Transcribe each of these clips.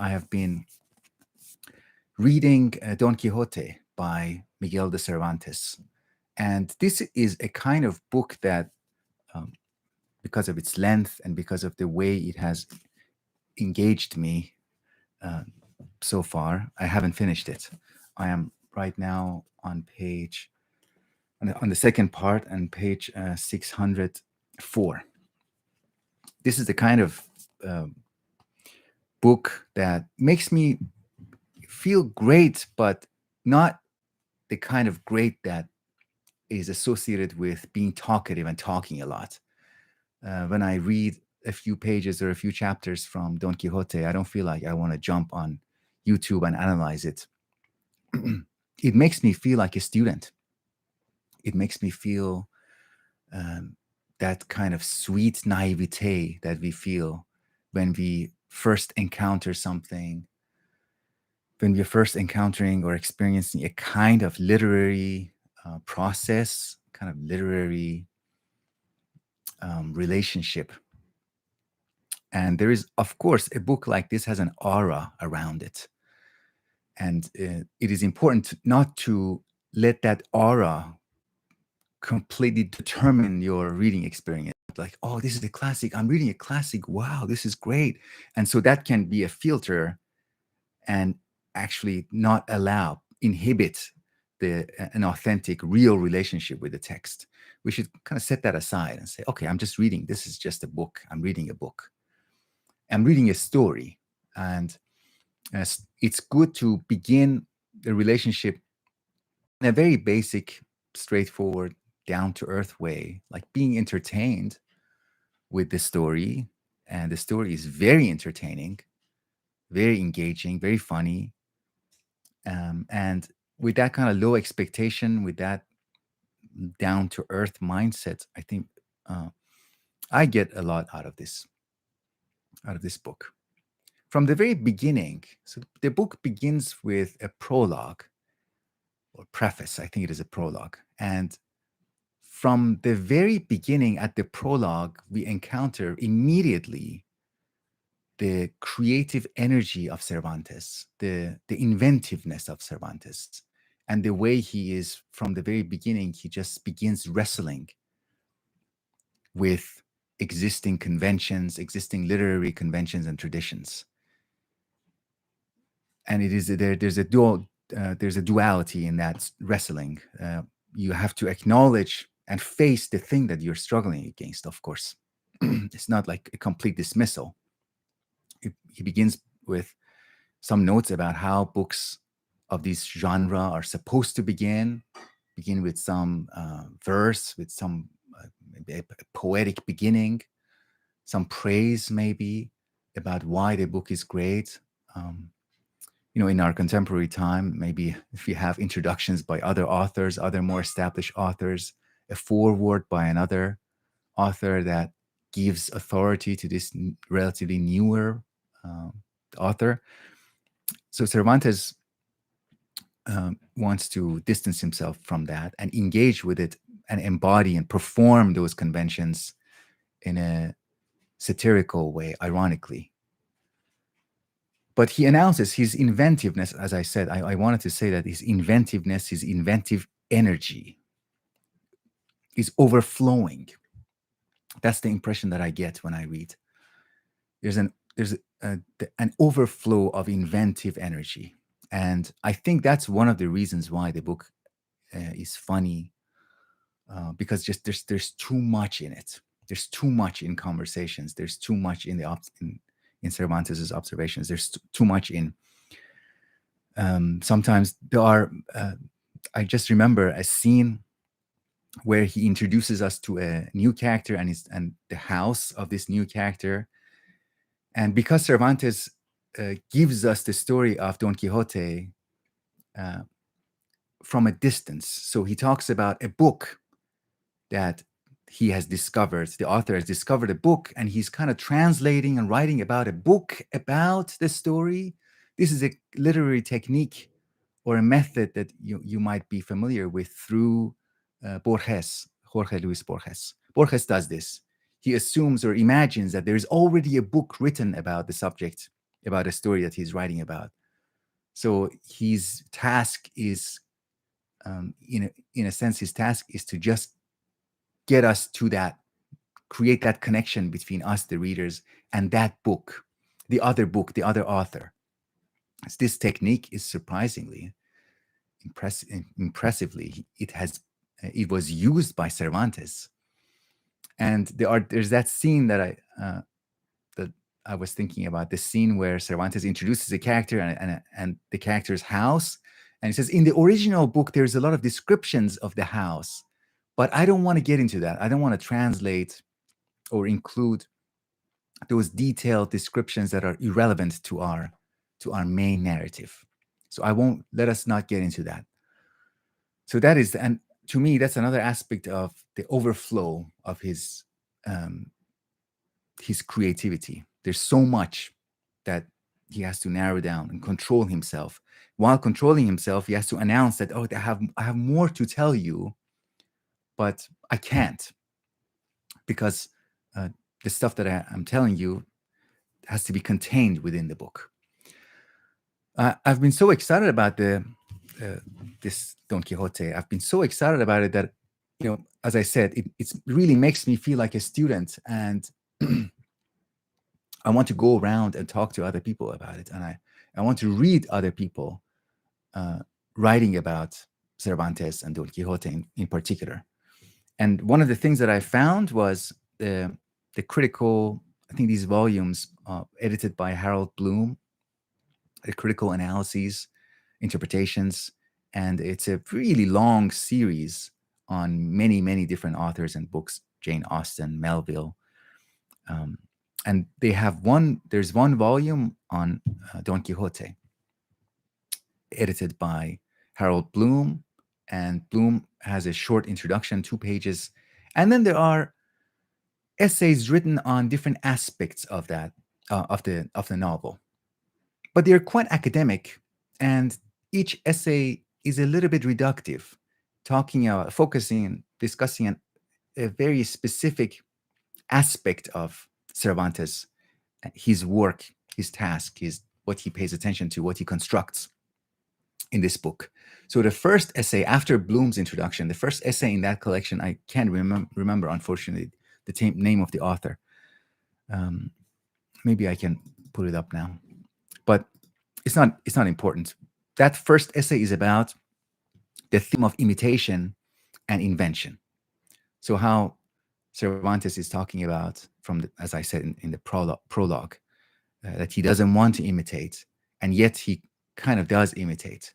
I have been reading Don Quixote by Miguel de Cervantes. And this is a kind of book that, um, because of its length and because of the way it has engaged me uh, so far, I haven't finished it. I am right now on on the second part, on page 604. This is the kind of book that makes me feel great, but not the kind of great that is associated with being talkative and talking a lot. When I read a few pages or a few chapters from Don Quixote, I don't feel like I want to jump on YouTube and analyze it. It makes me feel like a student. It makes me feel that kind of sweet naivete that we feel when we first encounter something, when we're first encountering or experiencing a kind of literary process, kind of literary relationship. And there is, of course, a book like this has an aura around it. And it is important not to let that aura completely determine your reading experience. Like, oh, this is a classic. I'm reading a classic. Wow, this is great. And so that can be a filter and actually not inhibit an authentic, real relationship with the text. We should kind of set that aside and say, okay, I'm just reading. This is just a book. I'm reading a book. I'm reading a story. And it's good to begin the relationship in a very basic, straightforward, down-to-earth way, like being entertained with the story. And the story is very entertaining, very engaging, very funny. And with that kind of low expectation, with that down-to-earth mindset, I think I get a lot out of this book. From the very beginning, so the book begins with a prologue or preface. I think it is a prologue. And from the very beginning, at the prologue, we encounter immediately the creative energy of Cervantes, the inventiveness of Cervantes, and the way he is from the very beginning, he just begins wrestling with existing conventions, existing literary conventions and traditions. And it is there's a duality in that wrestling. You have to acknowledge and face the thing that you're struggling against, of course. It's not like a complete dismissal. He begins with some notes about how books of this genre are supposed to begin with some verse, with some maybe a poetic beginning, some praise maybe about why the book is great. In our contemporary time, maybe if you have introductions by other authors, other more established authors, a foreword by another author that gives authority to this relatively newer author. So Cervantes wants to distance himself from that and engage with it and embody and perform those conventions in a satirical way, ironically. But he announces his inventiveness. As I said, I wanted to say that his inventiveness, his inventive energy is overflowing. That's the impression that I get when I read. There's an overflow of inventive energy. And I think that's one of the reasons why the book is funny, because just there's too much in it. There's too much in conversations. There's too much in in Cervantes' observations. There's too much in. Sometimes there are. I just remember a scene where he introduces us to a new character and the house of this new character, and because Cervantes gives us the story of Don Quixote from a distance, so he talks about a book that he has discovered. The author has discovered a book, and he's kind of translating and writing about a book about the story. This is a literary technique or a method that you might be familiar with through Borges, Jorge Luis Borges. Borges does this. He assumes or imagines that there is already a book written about the subject, about a story that he's writing about. So his task is, in a sense, his task is to just get us to that, create that connection between us, the readers, and that book, the other author. This technique is surprisingly impressively, it was used by Cervantes. And there's that scene that I was thinking about, the scene where Cervantes introduces a character and the character's house. And he says, in the original book, there's a lot of descriptions of the house, but I don't want to get into that. I don't want to translate or include those detailed descriptions that are irrelevant to our main narrative. So I won't, let us not get into that. So that is, and to me, that's another aspect of the overflow of his creativity. There's so much that he has to narrow down and control himself. While controlling himself, he has to announce that, oh, I have more to tell you, but I can't, because the stuff that I'm telling you has to be contained within the book. I've been so excited about this Don Quixote. I've been so excited about it that, as I said, it really makes me feel like a student, and I want to go around and talk to other people about it, and I want to read other people writing about Cervantes and Don Quixote in particular. And one of the things that I found was the critical, I think these volumes edited by Harold Bloom, the critical analyses, interpretations, and it's a really long series on many, many different authors and books, Jane Austen, Melville. And there's one volume on Don Quixote, edited by Harold Bloom, and Bloom has a short introduction, 2 pages. And then there are essays written on different aspects of that, of the novel. But they're quite academic, and each essay is a little bit reductive, focusing, discussing a very specific aspect of Cervantes, his work, his task, what he pays attention to, what he constructs in this book. So the first essay, after Bloom's introduction, the first essay in that collection, I can't remember, unfortunately, the name of the author. Maybe I can put it up now, but it's not important. That first essay is about the theme of imitation and invention. So how Cervantes is talking about, as I said in the prologue, that he doesn't want to imitate, and yet he kind of does imitate.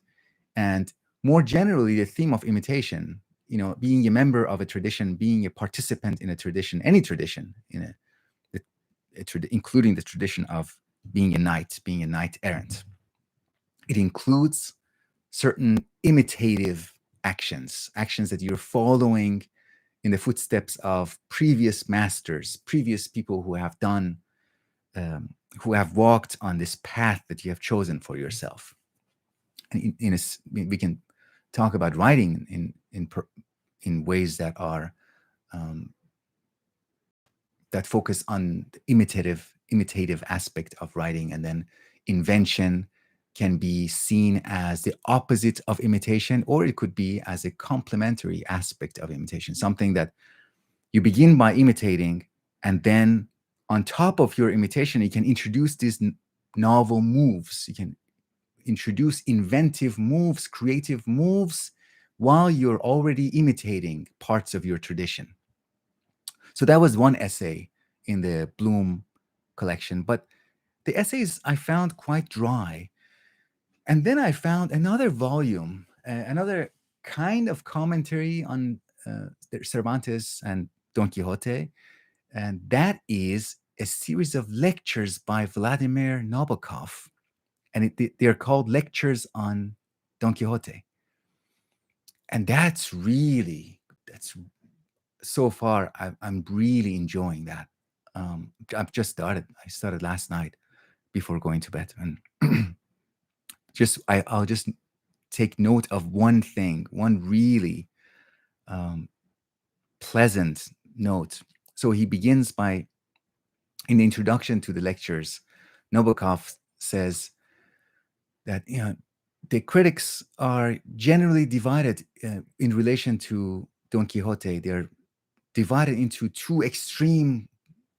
And more generally, the theme of imitation, being a member of a tradition, being a participant in a tradition, any tradition, including the tradition of being a knight errant. It includes certain imitative actions that you're following in the footsteps of previous masters, previous people who have done, who have walked on this path that you have chosen for yourself. And we can talk about writing in ways that are that focus on the imitative aspect of writing, and then invention can be seen as the opposite of imitation, or it could be as a complementary aspect of imitation, something that you begin by imitating, and then on top of your imitation, you can introduce these novel moves. You can introduce inventive moves, creative moves, while you're already imitating parts of your tradition. So that was one essay in the Bloom collection, but the essays I found quite dry. And then I found another volume, another kind of commentary on Cervantes and Don Quixote, and that is a series of lectures by Vladimir Nabokov, and they're called Lectures on Don Quixote. And that's so far, I'm really enjoying that. I've just started. I started last night before going to bed, and I'll just take note of one thing, one really pleasant note. So he begins by, in the introduction to the lectures, Nabokov says that the critics are generally divided in relation to Don Quixote. They're divided into two extreme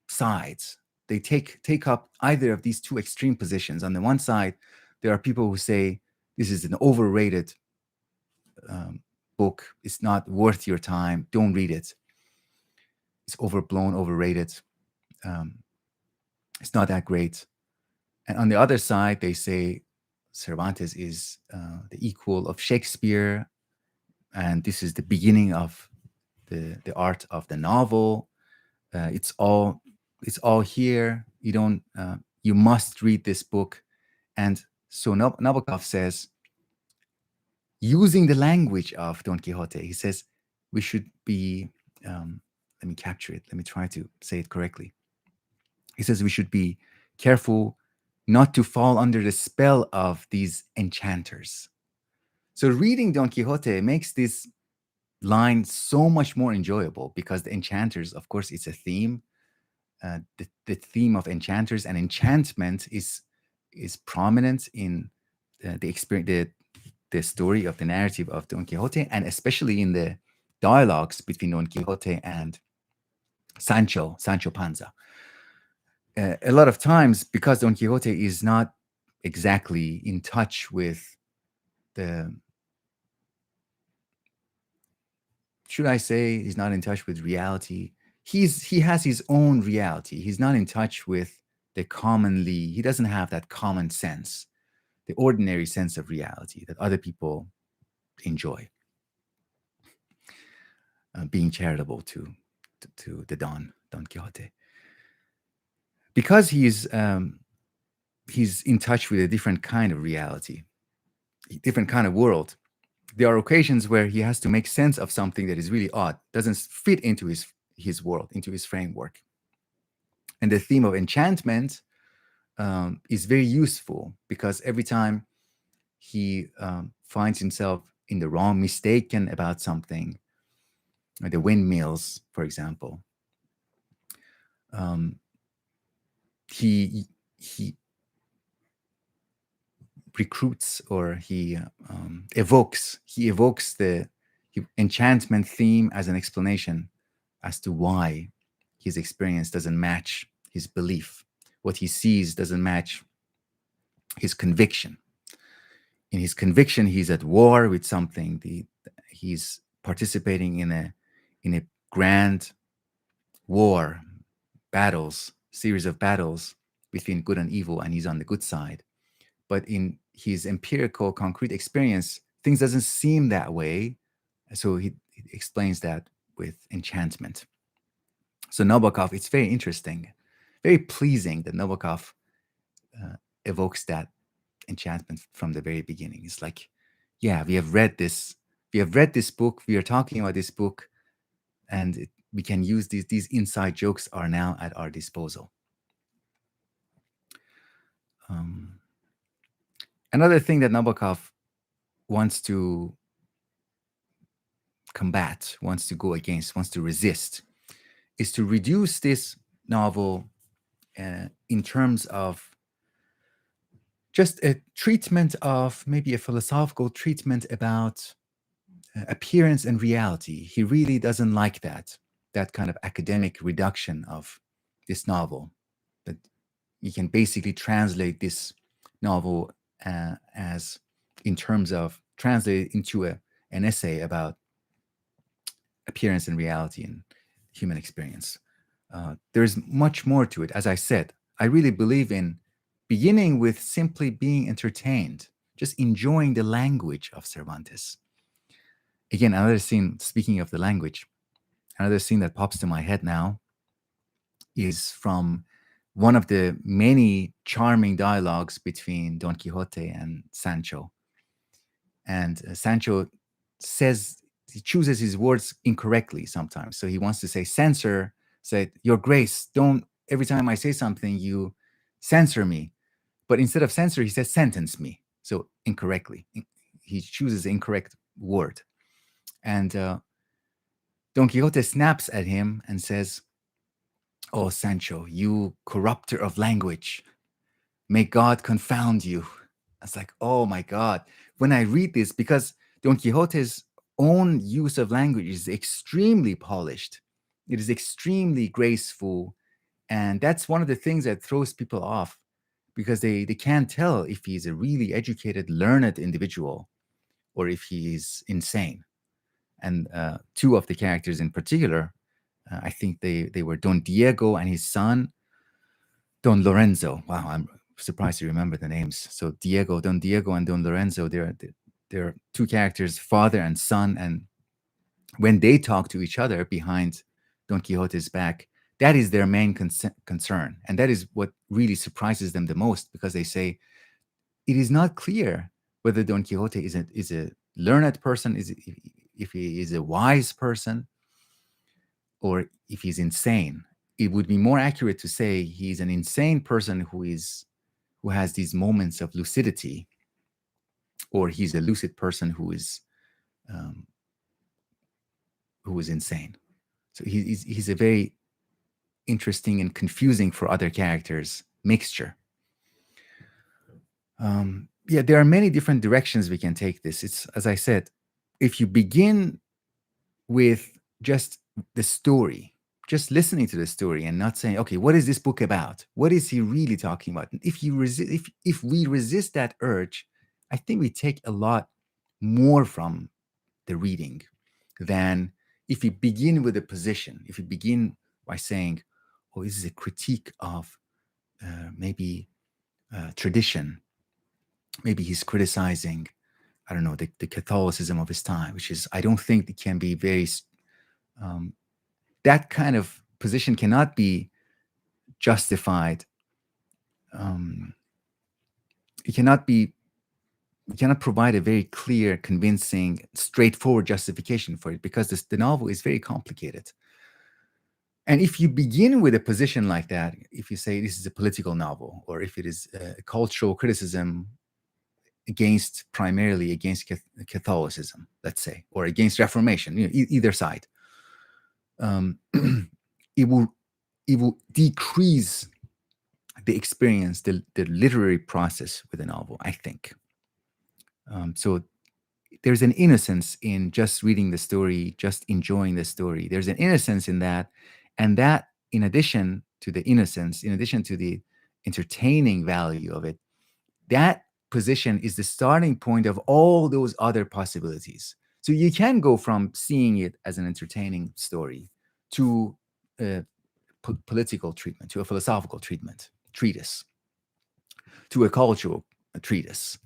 sides. They take up either of these two extreme positions. On the one side, there are people who say this is an overrated book. It's not worth your time. Don't read it. It's overblown, overrated. Um, it's not that great. And on the other side, they say Cervantes is the equal of Shakespeare, and this is the beginning of the art of the novel. It's all here. You must read this book. And so Nabokov says, using the language of Don Quixote, he says we should be. Let me capture it. Let me try to say it correctly. He says we should be careful not to fall under the spell of these enchanters. So reading Don Quixote makes this line so much more enjoyable because the enchanters, of course, it's a theme. The theme of enchanters and enchantment is prominent in the experience, the story of the narrative of Don Quixote, and especially in the dialogues between Don Quixote and Sancho Panza. A lot of times, because Don Quixote is not exactly in touch with the, should I say, he's not in touch with reality. He has his own reality. He's not in touch with he doesn't have that common sense, the ordinary sense of reality that other people enjoy. Being charitable to the Don Quixote, because he's in touch with a different kind of reality, different kind of world. There are occasions where he has to make sense of something that is really odd, doesn't fit into his world, into his framework. And the theme of enchantment is very useful because every time he finds himself in the wrong, mistaken about something, like the windmills, for example, he recruits, or he evokes the enchantment theme as an explanation as to why his experience doesn't match his belief. What he sees doesn't match his conviction. In his conviction, he's at war with something. He's participating in a grand war, series of battles between good and evil, and he's on the good side. But in his empirical, concrete experience, things doesn't seem that way. So he explains that with enchantment. So Nabokov, it's very interesting, very pleasing that Nabokov evokes that enchantment from the very beginning. It's like, yeah, we have read this book, we are talking about this book, and we can use these inside jokes are now at our disposal. Another thing that Nabokov wants to combat, wants to go against, wants to resist, is to reduce this novel in terms of just a treatment of, maybe a philosophical treatment about appearance and reality. He really doesn't like that kind of academic reduction of this novel, that you can basically translate this novel as, in terms of, translate it into an essay about appearance and reality and human experience. There's much more to it. As I said, I really believe in beginning with simply being entertained, just enjoying the language of Cervantes. Again, another scene, speaking of the language, another scene that pops to my head now is from one of the many charming dialogues between Don Quixote and Sancho. And Sancho he chooses his words incorrectly sometimes. So he wants to say censor, say, Your Grace, don't, every time I say something, you censor me. But instead of censor, he says sentence me. So incorrectly. He chooses the incorrect word. And Don Quixote snaps at him and says, Oh, Sancho, you corrupter of language. May God confound you. I was like, oh my God. When I read this, because Don Quixote's own use of language is extremely polished, it is extremely graceful. And that's one of the things that throws people off, because they can't tell if he's a really educated, learned individual or if he's insane. And two of the characters in particular, I think they were Don Diego and his son, Don Lorenzo. Wow, I'm surprised you remember the names. So Don Diego and Don Lorenzo, they're two characters, father and son. And when they talk to each other behind Don Quixote's back, that is their main concern. And that is what really surprises them the most, because they say, it is not clear whether Don Quixote is a learned person, if he is a wise person, or if he's insane. It would be more accurate to say he's an insane person who has these moments of lucidity, or he's a lucid person um, who is insane. So he's a very interesting and confusing for other characters mixture. Yeah, there are many different directions we can take this. It's, as I said, if you begin with just the story, just listening to the story and not saying, okay, what is this book about? What is he really talking about? If you resist, if we resist that urge, I think we take a lot more from the reading than if we begin with a position. If we begin by saying, oh, this is a critique of maybe tradition. Maybe he's criticizing, I don't know, the Catholicism of his time, which is, I don't think it can be very, that kind of position cannot be justified. It cannot be, we cannot provide a very clear, convincing, straightforward justification for it, because the novel is very complicated. And if you begin with a position like that, if you say this is a political novel, or if it is a cultural criticism primarily against Catholicism, let's say, or against Reformation, either side, it will decrease the experience, the literary process with a novel, I think. So there's an innocence in just reading the story, just enjoying the story. There's an innocence in that. And that, in addition to the innocence, in addition to the entertaining value of it, that position is the starting point of all those other possibilities. So you can go from seeing it as an entertaining story to a political treatment, to a philosophical treatise, to a cultural treatise.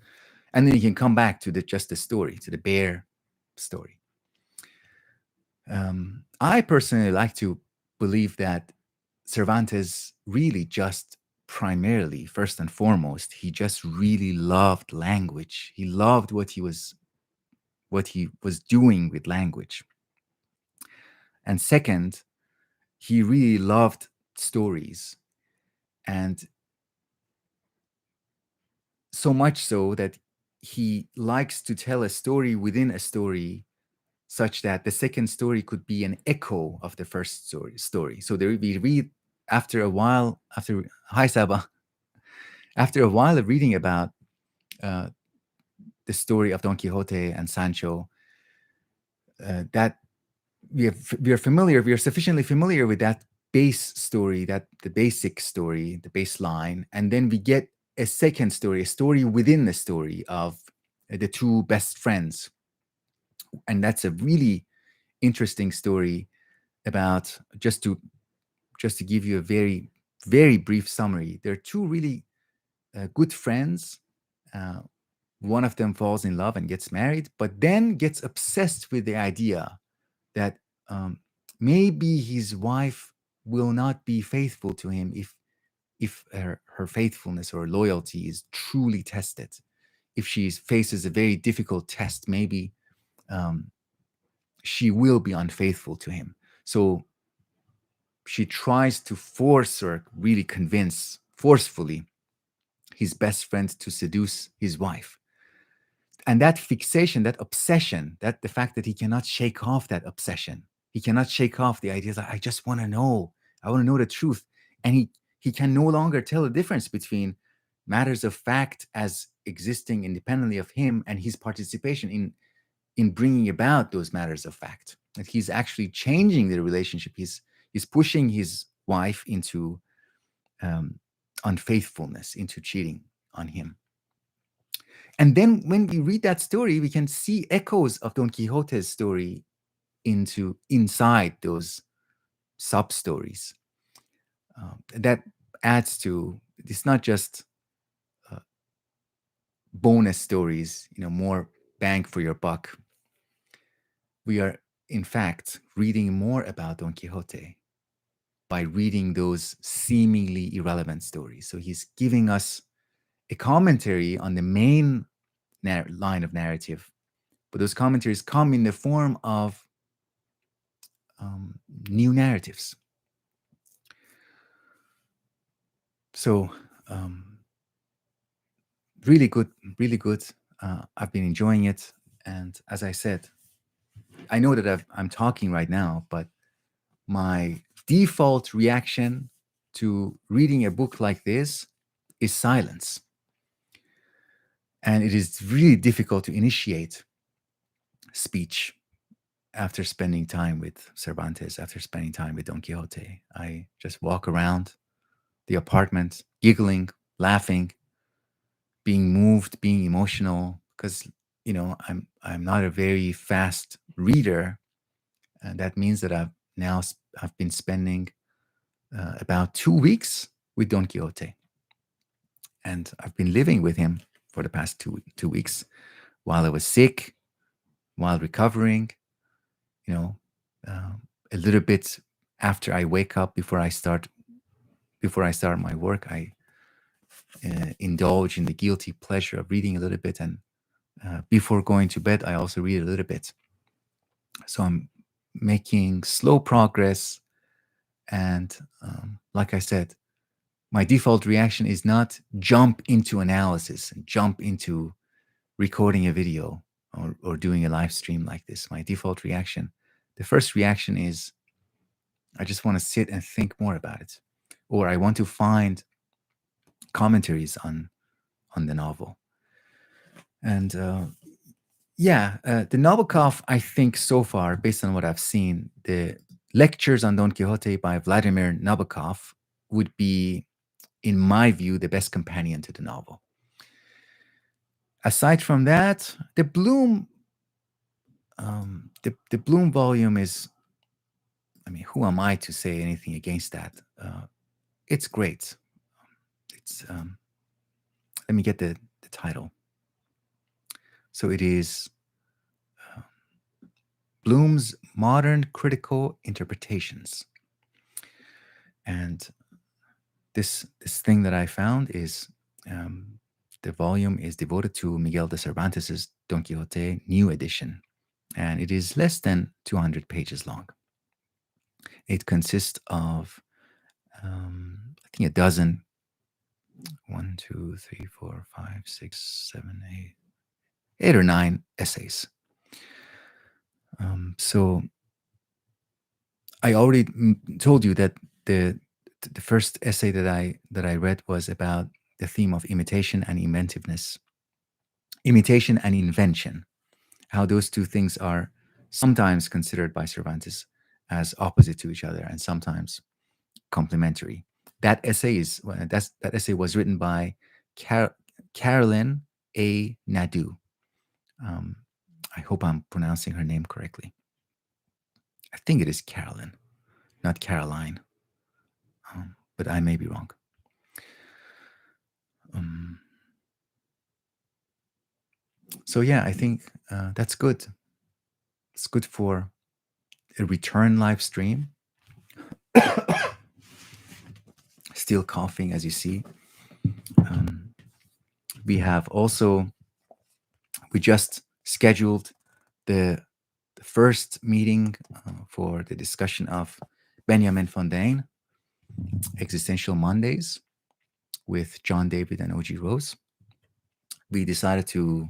And then you can come back to just the story, to the bare story. I personally like to believe that Cervantes really just primarily, first and foremost, he just really loved language. He loved what he was doing with language. And second, he really loved stories. And so much so that he likes to tell a story within a story, such that the second story could be an echo of the first story. So there we read after a while, hi Saba, after a while of reading about the story of Don Quixote and Sancho, that we are sufficiently familiar with that base story, that the basic story, the baseline, and then we get a second story, a story within the story of the two best friends. And that's a really interesting story about, just to give you a very, very brief summary. There are two really good friends. One of them falls in love and gets married, but then gets obsessed with the idea that maybe his wife will not be faithful to him if her faithfulness or loyalty is truly tested. If she faces a very difficult test, maybe she will be unfaithful to him. So she tries to force or really convince forcefully his best friend to seduce his wife. And that fixation, that obsession, that the fact that he cannot shake off that obsession, he cannot shake off the idea that I just want to know, I want to know the truth. And he can no longer tell the difference between matters of fact as existing independently of him and his participation in bringing about those matters of fact. That he's actually changing the relationship. He's pushing his wife into um, unfaithfulness, into cheating on him. And then when we read that story, we can see echoes of Don Quixote's story into inside those sub stories. That adds to, it's not just uh, bonus stories, more bang for your buck. We are, in fact, reading more about Don Quixote by reading those seemingly irrelevant stories. So he's giving us a commentary on the main line of narrative, but those commentaries come in the form of new narratives. So, really good, really good. I've been enjoying it. And as I said, I know that I'm talking right now, but my default reaction to reading a book like this is silence. And it is really difficult to initiate speech after spending time with Cervantes, after spending time with Don Quixote. I just walk around the apartment, giggling, laughing, being moved, being emotional, because I'm not a very fast reader, and that means that I've been spending about 2 weeks with Don Quixote, and I've been living with him for the past two weeks while I was sick, while recovering. You know, a little bit after I wake up, before I start my work, I indulge in the guilty pleasure of reading a little bit, and before going to bed, I also read a little bit. So I'm making slow progress, and like I said, my default reaction is not jump into analysis and jump into recording a video or doing a live stream like this. My default reaction, the first reaction is I just want to sit and think more about it, or I want to find commentaries on the novel. And the Nabokov, I think so far, based on what I've seen, the lectures on Don Quixote by Vladimir Nabokov would be, in my view, the best companion to the novel. Aside from that, the Bloom, the Bloom volume is, I mean, who am I to say anything against that? It's great. It's let me get the title. So it is Bloom's Modern Critical Interpretations. And this thing that I found is the volume is devoted to Miguel de Cervantes' Don Quixote, new edition, and it is less than 200 pages long. It consists of, I think, a dozen, 1, 2, 3, 4, 5, 6, 7, 8 or 9 essays. So I already told you that the first essay that I read was about the theme of imitation and inventiveness, imitation and invention, how those two things are sometimes considered by Cervantes as opposite to each other and sometimes complementary. That essay was written by Carolyn A. Nadeau. I hope I'm pronouncing her name correctly. I think it is Carolyn, not Caroline, but I may be wrong. So yeah, I think that's good. It's good for a return live stream. Still coughing, as you see. We just scheduled the first meeting for the discussion of Benjamin Fontaine, Existential Mondays, with John David and O.G. Rose. We decided to,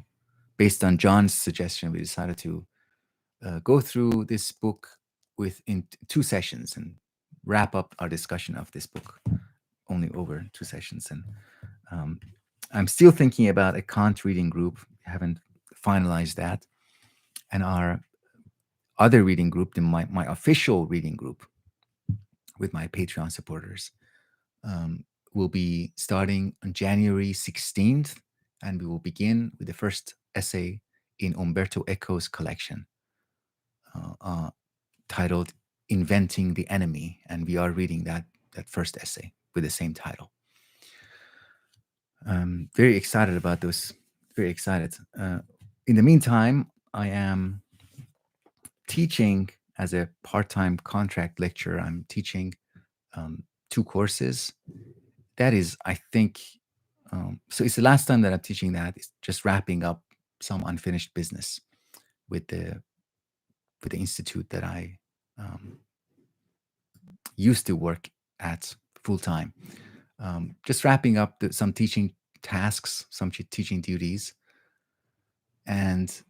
based on John's suggestion, we decided to go through this book in 2 sessions and wrap up our discussion of this book only over 2 sessions. And I'm still thinking about a Kant reading group. Haven't finalized that. And our other reading group, my official reading group with my Patreon supporters, um, will be starting on January 16th. And we will begin with the first essay in Umberto Eco's collection, uh, titled Inventing the Enemy. And we are reading that first essay with the same title. Very excited about those. Very excited. In the meantime, I am teaching as a part-time contract lecturer. I'm teaching 2 courses. That is, I think, so it's the last time that I'm teaching that. It's just wrapping up some unfinished business with the institute that I used to work at full time. Just wrapping up some teaching tasks, some teaching duties, and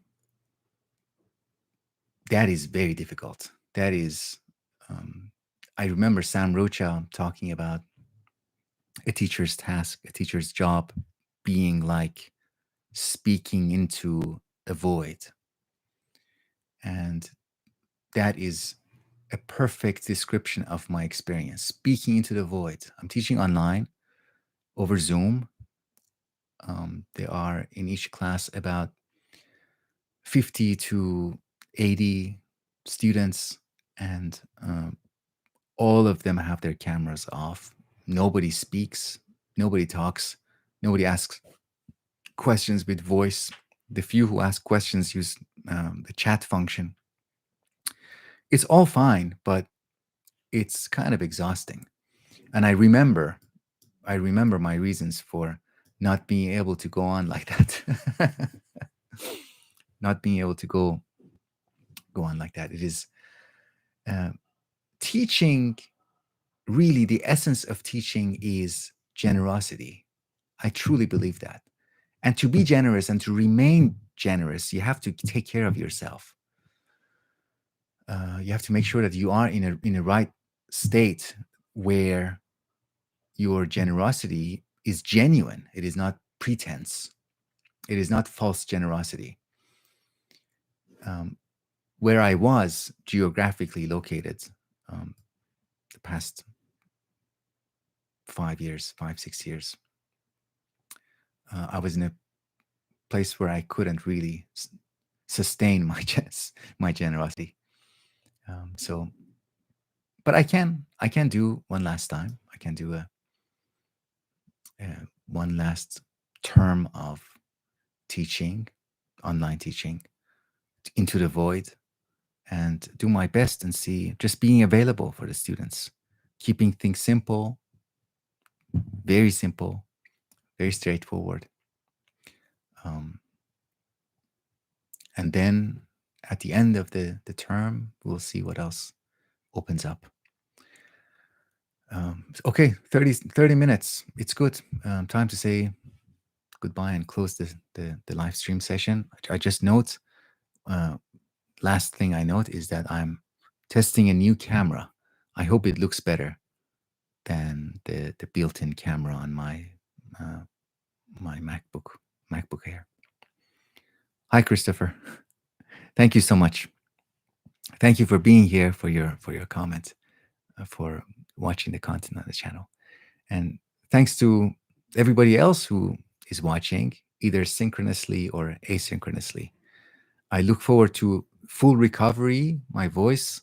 that is very difficult. That is, I remember Sam Rocha talking about a teacher's task, a teacher's job being like speaking into a void. And that is a perfect description of my experience, speaking into the void. I'm teaching online over Zoom. There are in each class about 50 to 80 students, and all of them have their cameras off. Nobody speaks, nobody talks, nobody asks questions with voice. The few who ask questions use the chat function. It's all fine, but it's kind of exhausting. And I remember my reasons for not being able to go on like that. Not being able to go on like that. It is teaching. Really, the essence of teaching is generosity. I truly believe that. And to be generous and to remain generous, you have to take care of yourself. You have to make sure that you are in a right state where your generosity is genuine. It is not pretense. It is not false generosity. Where I was geographically located the past 5 years, 6 years, I was in a place where I couldn't really sustain my generosity. So, but I can do one last time. I can do a one last term of teaching, online teaching, into the void, and do my best and see, just being available for the students, keeping things simple, very straightforward. And then at the end of the term, we'll see what else opens up. Okay, 30 minutes. It's good. Time to say goodbye and close the live stream session. I just note, last thing I note is that I'm testing a new camera. I hope it looks better than the built-in camera on my my MacBook Air. Hi, Christopher. Thank you so much. Thank you for being here, for your comment, for watching the content on the channel. And thanks to everybody else who is watching, either synchronously or asynchronously. I look forward to full recovery, my voice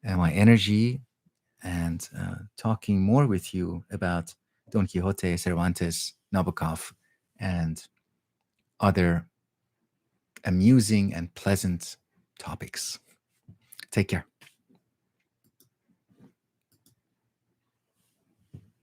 and my energy, and talking more with you about Don Quixote, Cervantes, Nabokov, and other amusing and pleasant topics. Take care.